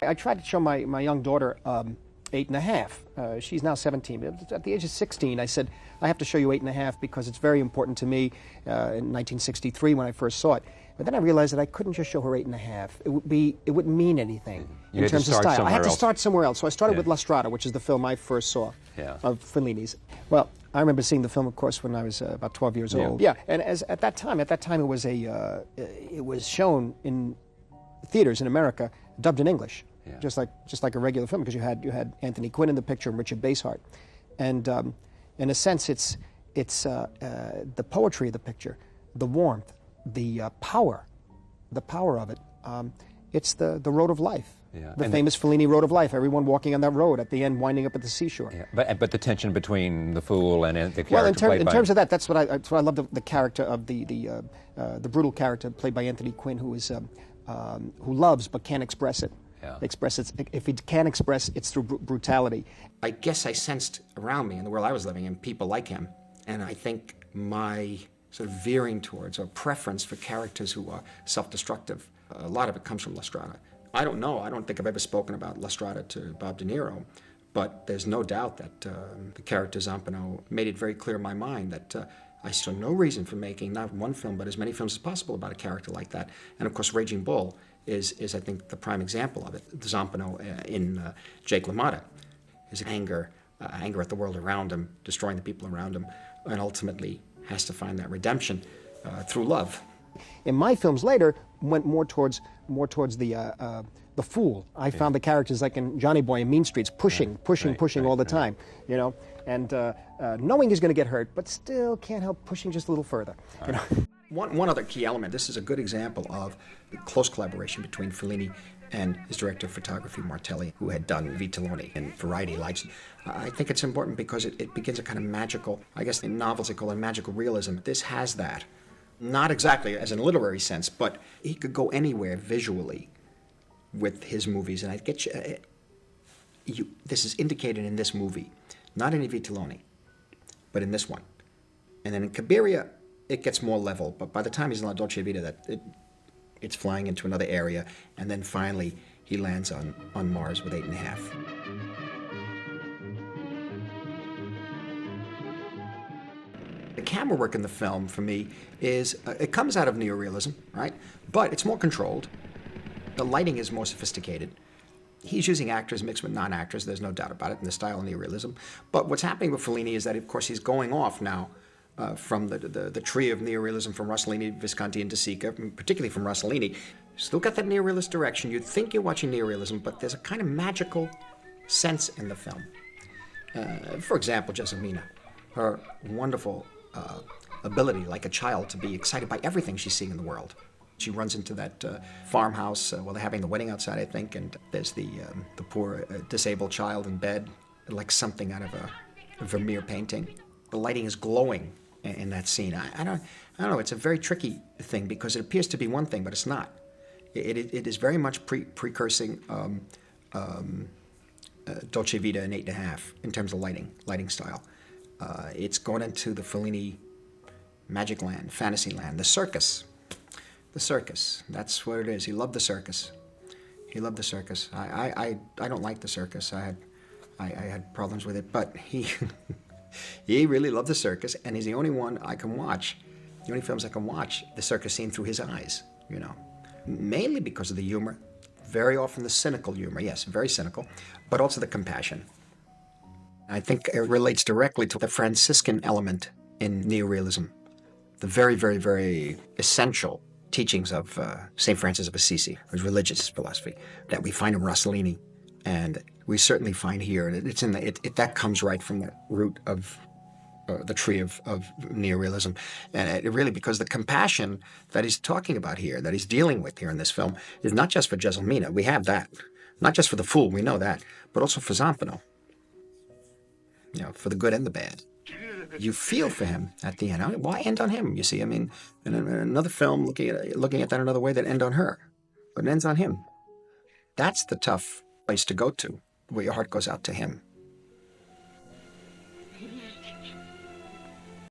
I tried to show my young daughter 8½. She's now 17. At the age of 16, I said, I have to show you 8½, because it's very important to me in 1963 when I first saw it. But then I realized that I couldn't just show her 8½. It wouldn't mean anything in terms of style. I had to start somewhere else. So I started with La Strada, which is the film I first saw of Fellini's. Well, I remember seeing the film, of course, when I was about 12 years old. Yeah, and at that time it was shown in theaters in America, dubbed in English, just like a regular film, because you had Anthony Quinn in the picture and Richard Basehart, and in a sense, it's the poetry of the picture, the warmth, the power of it. It's the road of life. Yeah. The famous Fellini road of life. Everyone walking on that road at the end, winding up at the seashore. Yeah. But the tension between the fool and the character in terms of that, that's what I love the character of the brutal character played by Anthony Quinn, who loves but can't express it. Yeah. If he can express, it's through brutality. I guess I sensed around me in the world I was living in people like him, and I think my sort of veering towards or preference for characters who are self-destructive, a lot of it comes from La Strada. I don't know. I don't think I've ever spoken about La Strada to Bob De Niro, but there's no doubt that the character Zampano made it very clear in my mind that I saw no reason for making not one film, but as many films as possible about a character like that. And of course, Raging Bull is I think, the prime example of it. The Zampano in Jake LaMotta, his anger at the world around him, destroying the people around him, and ultimately has to find that redemption through love. In my films later, went more towards the fool. I found the characters like in Johnny Boy and Mean Streets pushing all the time, you know, and knowing he's going to get hurt, but still can't help pushing just a little further. You know? One other key element. This is a good example of the close collaboration between Fellini and his director of photography, Martelli, who had done Vitelloni and Variety Lights. I think it's important because it begins a kind of magical, I guess in novels they call it magical realism. This has that. Not exactly as in a literary sense, but he could go anywhere visually with his movies. And I get you, this is indicated in this movie, not in Vitelloni, but in this one. And then in Cabiria, it gets more level, but by the time he's in La Dolce Vita, it's flying into another area, and then finally he lands on Mars with 8½. The camera work in the film, for me, is, it comes out of neorealism, right? But it's more controlled. The lighting is more sophisticated. He's using actors mixed with non-actors, there's no doubt about it, in the style of neorealism. But what's happening with Fellini is that, of course, he's going off now from the tree of neorealism from Rossellini, Visconti, and De Sica, particularly from Rossellini. Still got that neorealist direction. You'd think you're watching neorealism, but there's a kind of magical sense in the film. For example, Jessamina, her wonderful ability, like a child, to be excited by everything she's seeing in the world. She runs into that farmhouse while they're having the wedding outside, I think, and there's the poor disabled child in bed, like something out of a Vermeer painting. The lighting is glowing in that scene. I don't know. It's a very tricky thing because it appears to be one thing, but it's not. It is very much precursing Dolce Vita and 8½, in terms of lighting style. It's gone into the Fellini magic land, fantasy land, the circus. The circus. That's what it is. He loved the circus. He loved the circus. I don't like the circus. I had problems with it, but he he really loved the circus, and he's the only one I can watch. The only films I can watch the circus scene through his eyes. You know, mainly because of the humor. Very often the cynical humor. Yes, very cynical, but also the compassion. I think it relates directly to the Franciscan element in neorealism. The very, very, very essential teachings of St. Francis of Assisi, his religious philosophy, that we find in Rossellini, and we certainly find here. It's in that comes right from the root of the tree of neorealism, and it really, because the compassion that he's talking about here, that he's dealing with here in this film, is not just for Jessamina. We have that, not just for the fool. We know that, but also for Zampano. You know, for the good and the bad. You feel for him at the end. Why end on him? You see, I mean, in another film, looking at that another way, that end on her, but it ends on him. That's the tough place to go to, where your heart goes out to him.